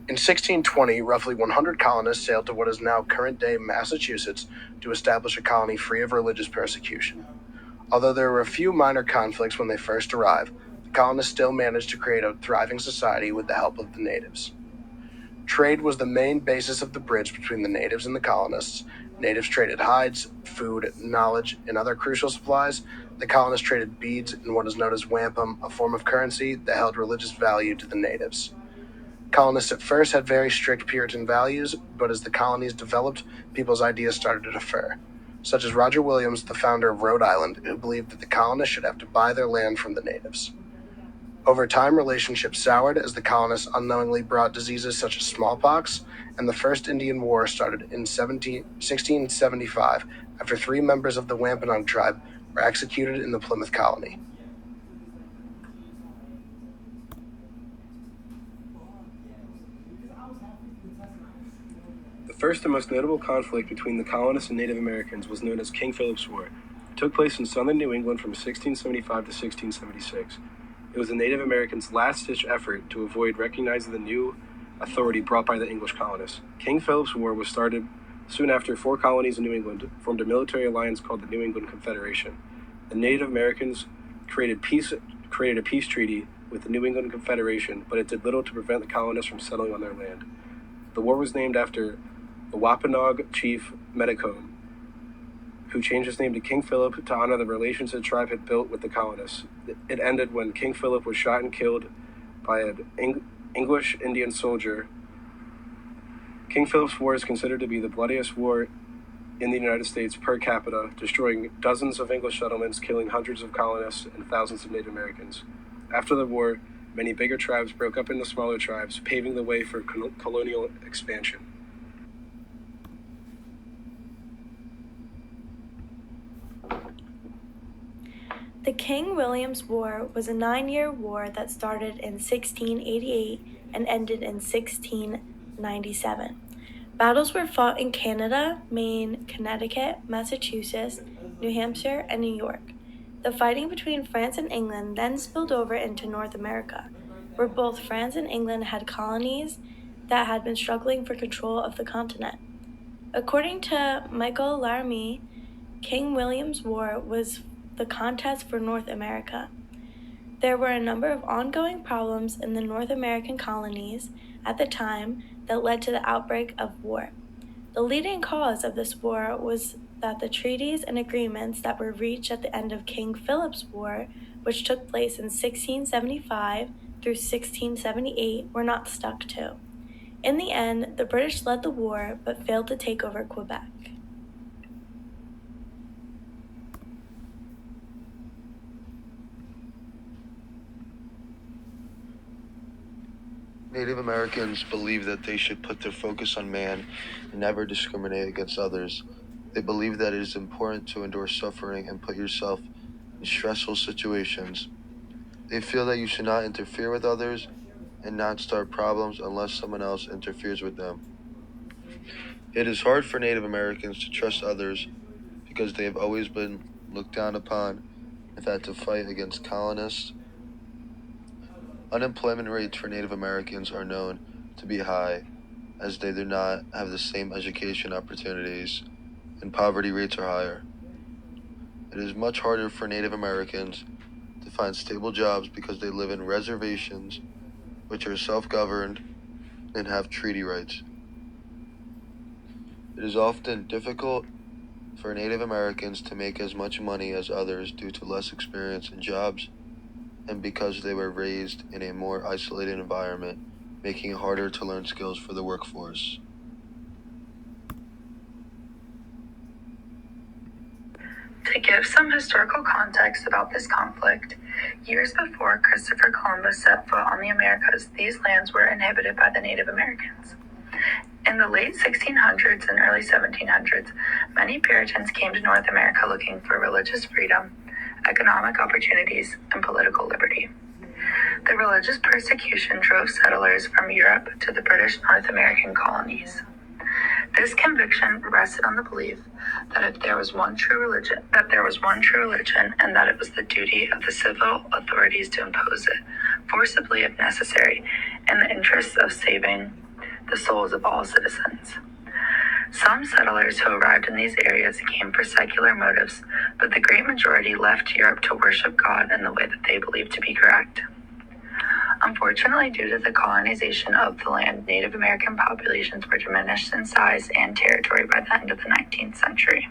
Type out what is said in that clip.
In 1620, roughly 100 colonists sailed to what is now current-day Massachusetts to establish a colony free of religious persecution. Although there were a few minor conflicts when they first arrived, the colonists still managed to create a thriving society with the help of the natives. Trade was the main basis of the bridge between the natives and the colonists. Natives traded hides, food, knowledge, and other crucial supplies. The colonists traded beads and what is known as wampum, a form of currency that held religious value to the natives. Colonists at first had very strict Puritan values, but as the colonies developed, people's ideas started to differ, such as Roger Williams, the founder of Rhode Island, who believed that the colonists should have to buy their land from the natives. Over time, relationships soured as the colonists unknowingly brought diseases such as smallpox, and the First Indian War started in 1675 after 3 members of the Wampanoag tribe were executed in the Plymouth colony. The first and most notable conflict between the colonists and Native Americans was known as King Philip's War. It took place in southern New England from 1675 to 1676. It was the Native Americans' last-ditch effort to avoid recognizing the new authority brought by the English colonists. King Philip's War was started soon after 4 colonies in New England formed a military alliance called the New England Confederation. The Native Americans created a peace treaty with the New England Confederation, but it did little to prevent the colonists from settling on their land. The war was named after the Wampanoag chief Metacomb, who changed his name to King Philip to honor the relations the tribe had built with the colonists. It ended when King Philip was shot and killed by an English Indian soldier. King Philip's War is considered to be the bloodiest war in the United States per capita, destroying dozens of English settlements, killing hundreds of colonists and thousands of Native Americans. After the war, many bigger tribes broke up into smaller tribes, paving the way for colonial expansion. The King William's War was a 9-year war that started in 1688 and ended in 1697. Battles were fought in Canada, Maine, Connecticut, Massachusetts, New Hampshire, and New York. The fighting between France and England then spilled over into North America, where both France and England had colonies that had been struggling for control of the continent. According to Michael Laramie, King William's War was the contest for North America. There were a number of ongoing problems in the North American colonies at the time that led to the outbreak of war. The leading cause of this war was that the treaties and agreements that were reached at the end of King Philip's War, which took place in 1675 through 1678, were not stuck to. In the end, the British led the war but failed to take over Quebec. Native Americans believe that they should put their focus on man and never discriminate against others. They believe that it is important to endure suffering and put yourself in stressful situations. They feel that you should not interfere with others and not start problems unless someone else interferes with them. It is hard for Native Americans to trust others because they have always been looked down upon and had to fight against colonists. Unemployment rates for Native Americans are known to be high, as they do not have the same education opportunities, and poverty rates are higher. It is much harder for Native Americans to find stable jobs because they live in reservations, which are self-governed and have treaty rights. It is often difficult for Native Americans to make as much money as others due to less experience in jobs and because they were raised in a more isolated environment, making it harder to learn skills for the workforce. To give some historical context about this conflict, years before Christopher Columbus set foot on the Americas, these lands were inhabited by the Native Americans. In the late 1600s and early 1700s, many Puritans came to North America looking for religious freedom, economic opportunities, and political liberty. The religious persecution drove settlers from Europe to the British North American colonies. This conviction rested on the belief that there was one true religion, and that it was the duty of the civil authorities to impose it, forcibly if necessary, in the interests of saving the souls of all citizens. Some settlers who arrived in these areas came for secular motives, but the great majority left Europe to worship God in the way that they believed to be correct. Unfortunately, due to the colonization of the land, Native American populations were diminished in size and territory by the end of the 19th century.